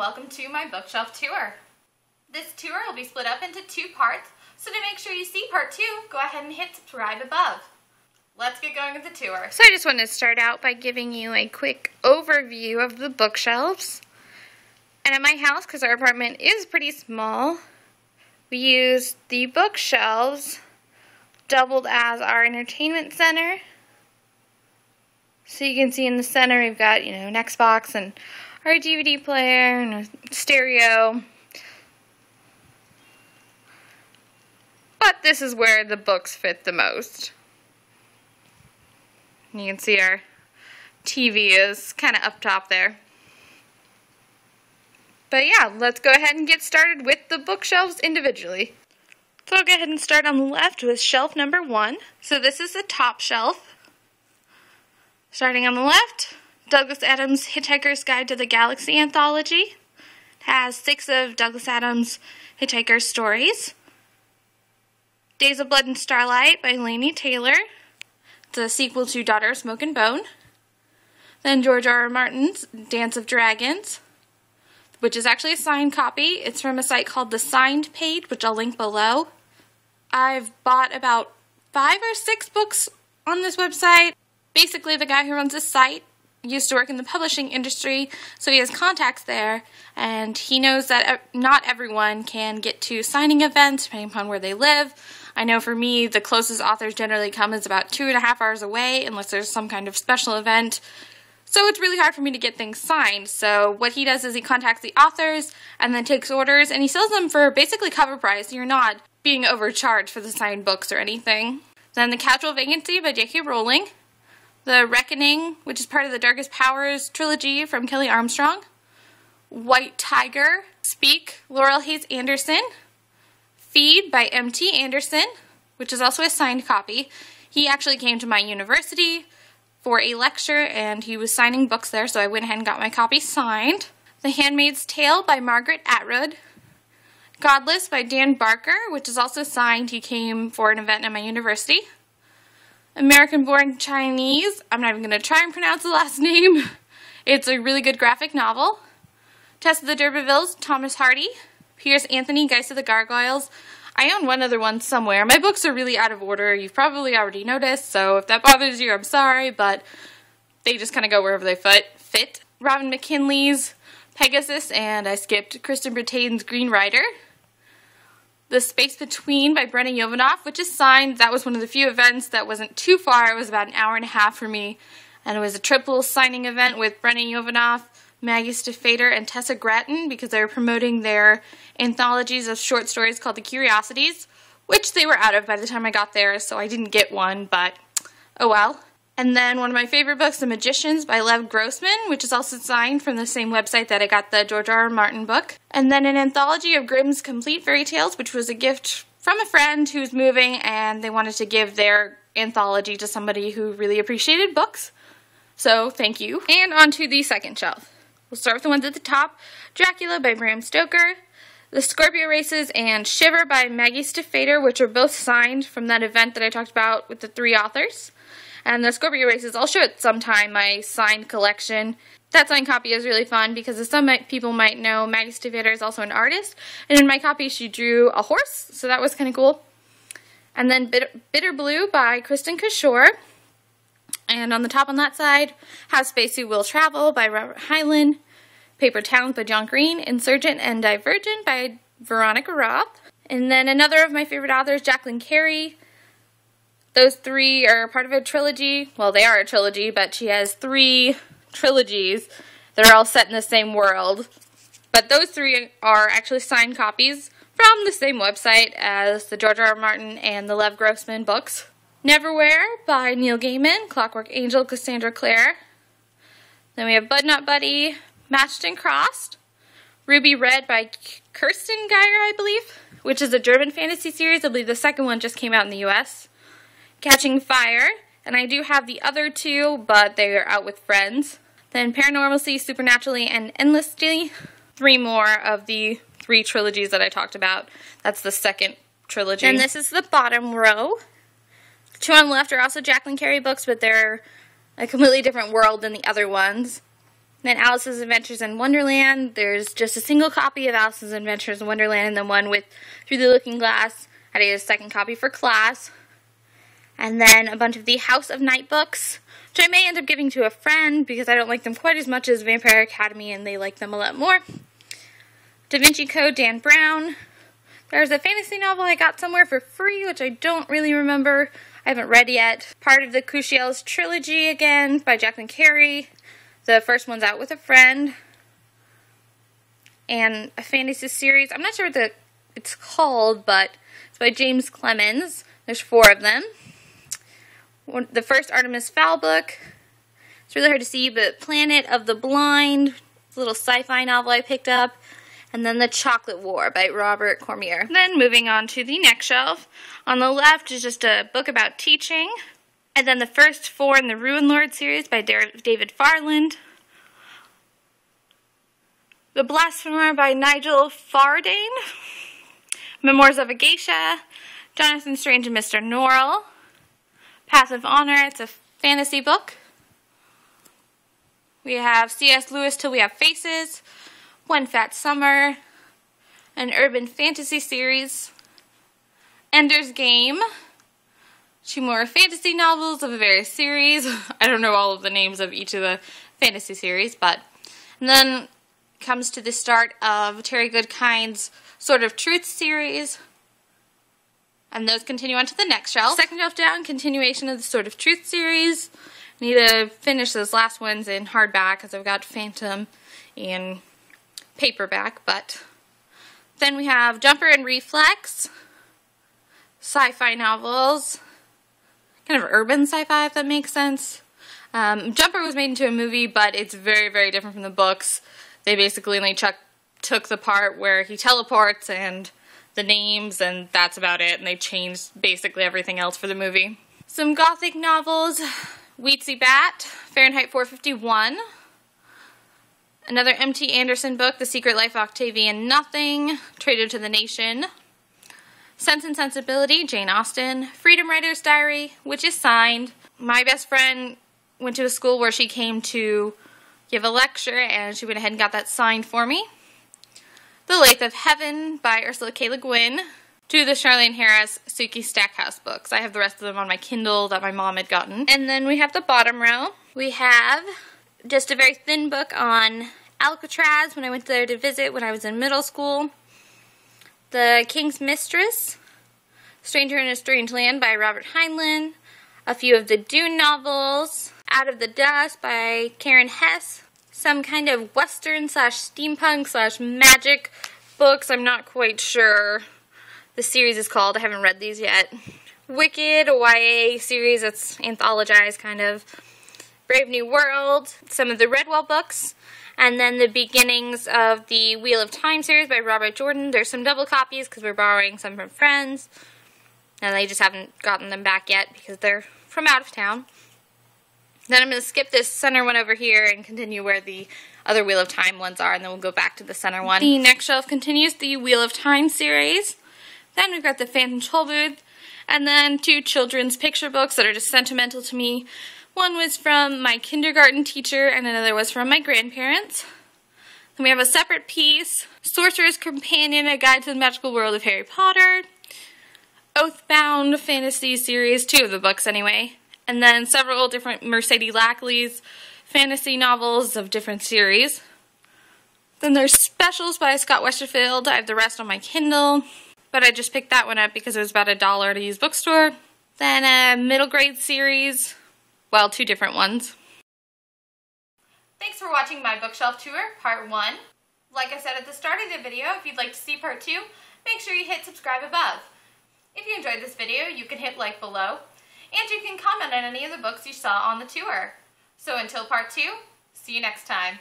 welcome to my bookshelf tour. This tour will be split up into 2 parts, so to make sure you see part 2, go ahead and hit subscribe above. Let's get going with the tour. So I just wanted to start out by giving you a quick overview of the bookshelves. And at my house, because our apartment is pretty small, we use the bookshelves doubled as our entertainment center. So you can see in the center we've got, an Xbox and our DVD player and a stereo. But this is where the books fit the most. And you can see our TV is kind of up top there. But yeah, let's go ahead and get started with the bookshelves individually. So I'll go ahead and start on the left with shelf number 1. So this is the top shelf. Starting on the left, Douglas Adams' Hitchhiker's Guide to the Galaxy anthology. It has 6 of Douglas Adams' Hitchhiker's stories. Days of Blood and Starlight by Laini Taylor. It's a sequel to Daughter of Smoke and Bone. Then George R.R. Martin's Dance of Dragons, which is actually a signed copy. It's from a site called The Signed Page, which I'll link below. I've bought about 5 or 6 books on this website. Basically, the guy who runs this site used to work in the publishing industry, so he has contacts there, and he knows that not everyone can get to signing events, depending upon where they live. I know for me, the closest authors generally come is about 2.5 hours away, unless there's some kind of special event. So it's really hard for me to get things signed. So what he does is he contacts the authors and then takes orders, and he sells them for basically cover price. You're not being overcharged for the signed books or anything. Then The Casual Vacancy by J.K. Rowling. The Reckoning, which is part of the Darkest Powers trilogy from Kelly Armstrong. White Tiger. Speak, Laurel Hayes Anderson. Feed by M.T. Anderson, which is also a signed copy. He actually came to my university for a lecture, and he was signing books there, so I went ahead and got my copy signed. The Handmaid's Tale by Margaret Atwood. Godless by Dan Barker, which is also signed. He came for an event at my university. American Born Chinese. I'm not even going to try and pronounce the last name. It's a really good graphic novel. Tess of the D'Urbervilles, Thomas Hardy. Piers Anthony, Geist of the Gargoyles. I own one other one somewhere. My books are really out of order. You've probably already noticed, so if that bothers you, I'm sorry, but they just kind of go wherever they fit. Robin McKinley's Pegasus, and I skipped Kristen Bretain's Green Rider. The Space Between by Brenna Jovanoff, which is signed. That was one of the few events that wasn't too far. It was about an hour and a half for me, and it was a triple signing event with Brenna Jovanoff, Maggie Stiefvater, and Tessa Gratton, because they were promoting their anthologies of short stories called The Curiosities, which they were out of by the time I got there, so I didn't get one, but oh well. And then one of my favorite books, The Magicians by Lev Grossman, which is also signed from the same website that I got the George R.R. Martin book. And then an anthology of Grimm's Complete Fairy Tales, which was a gift from a friend who's moving, and they wanted to give their anthology to somebody who really appreciated books. So, thank you. And on to the second shelf. We'll start with the ones at the top. Dracula by Bram Stoker. The Scorpio Races and Shiver by Maggie Stiefvater, which are both signed from that event that I talked about with the 3 authors. And the Scorpio Races, I'll show it sometime, my signed collection. That signed copy is really fun because as some people might know, Maggie Stiefvater is also an artist. And in my copy, she drew a horse, so that was kind of cool. And then Bitter Blue by Kristen Kishore. And on the top on that side, How Space Will Travel by Robert Heinlein. Paper Towns by John Green. Insurgent and Divergent by Veronica Roth. And then another of my favorite authors, Jacqueline Carey. Those 3 are part of a trilogy. Well, they are a trilogy, but she has 3 trilogies that are all set in the same world. But those 3 are actually signed copies from the same website as the George R.R. Martin and the Lev Grossman books. Neverwhere by Neil Gaiman, Clockwork Angel, Cassandra Clare. Then we have Bud Not Buddy, Matched and Crossed. Ruby Red by Kirsten Geyer, I believe, which is a German fantasy series. I believe the second one just came out in the U.S. Catching Fire, and I do have the other 2, but they are out with friends. Then Paranormalcy, Supernaturally, and Endlessly. 3 more of the 3 trilogies that I talked about. That's the second trilogy. And this is the bottom row. 2 on the left are also Jacqueline Carey books, but they're a completely different world than the other ones. Then Alice's Adventures in Wonderland. There's just a single copy of Alice's Adventures in Wonderland, and then one with Through the Looking Glass. I had to get a second copy for class. And then a bunch of the House of Night books, which I may end up giving to a friend because I don't like them quite as much as Vampire Academy and they like them a lot more. Da Vinci Code, Dan Brown. There's a fantasy novel I got somewhere for free, which I don't really remember. I haven't read yet. Part of the Cruciel's trilogy again by Jacqueline Carey. The first one's out with a friend. And a fantasy series. I'm not sure what it's called, but it's by James Clemens. There's 4 of them. The first Artemis Fowl book. It's really hard to see, but Planet of the Blind. It's a little sci-fi novel I picked up. And then The Chocolate War by Robert Cormier. Then moving on to the next shelf. On the left is just a book about teaching. And then the first 4 in the Ruin Lord series by David Farland. The Blasphemer by Nigel Fardane. Memoirs of a Geisha. Jonathan Strange and Mr. Norrell. Path of Honor. It's a fantasy book. We have C.S. Lewis Till We Have Faces. One Fat Summer. An urban fantasy series. Ender's Game. 2 more fantasy novels of a various series. I don't know all of the names of each of the fantasy series, but... And then comes to the start of Terry Goodkind's Sword of Truth series. And those continue on to the next shelf. Second shelf down, continuation of the Sword of Truth series. I need to finish those last ones in hardback because I've got Phantom in paperback, but... Then we have Jumper and Reflex. Sci-fi novels. Kind of urban sci-fi, if that makes sense. Jumper was made into a movie, but it's very, very different from the books. They basically only took the part where he teleports and the names, and that's about it. And they changed basically everything else for the movie. Some gothic novels. Weetzie Bat, Fahrenheit 451. Another M.T. Anderson book, The Secret Life of Octavian Nothing, Traitor to the Nation. Sense and Sensibility, Jane Austen. Freedom Writer's Diary, which is signed. My best friend went to a school where she came to give a lecture, and she went ahead and got that signed for me. The Lathe of Heaven by Ursula K. Le Guin. 2 of the Charlene Harris Suki Stackhouse books. I have the rest of them on my Kindle that my mom had gotten. And then we have the bottom row. We have just a very thin book on Alcatraz when I went there to visit when I was in middle school. The King's Mistress, Stranger in a Strange Land by Robert Heinlein. A few of the Dune novels. Out of the Dust by Karen Hess. Some kind of western / steampunk / magic books. I'm not quite sure the series is called. I haven't read these yet. Wicked, a YA series that's anthologized kind of. Brave New World. Some of the Redwell books. And then the beginnings of the Wheel of Time series by Robert Jordan. There's some double copies because we're borrowing some from friends. And they just haven't gotten them back yet because they're from out of town. Then I'm going to skip this center one over here and continue where the other Wheel of Time ones are, and then we'll go back to the center one. The next shelf continues the Wheel of Time series. Then we've got the Phantom Tollbooth, and then 2 children's picture books that are just sentimental to me. One was from my kindergarten teacher, and another was from my grandparents. Then we have a separate piece, Sorcerer's Companion, A Guide to the Magical World of Harry Potter. Oathbound fantasy series, 2 of the books anyway. And then several different Mercedes Lackley's fantasy novels of different series. Then there's Specials by Scott Westerfield. I have the rest on my Kindle, but I just picked that one up because it was about $1 at a used bookstore. Then a middle grade series, well, 2 different ones. Thanks for watching my bookshelf tour, part 1. Like I said at the start of the video, if you'd like to see part 2, make sure you hit subscribe above. If you enjoyed this video, you can hit like below. And you can comment on any of the books you saw on the tour. So until part 2, see you next time.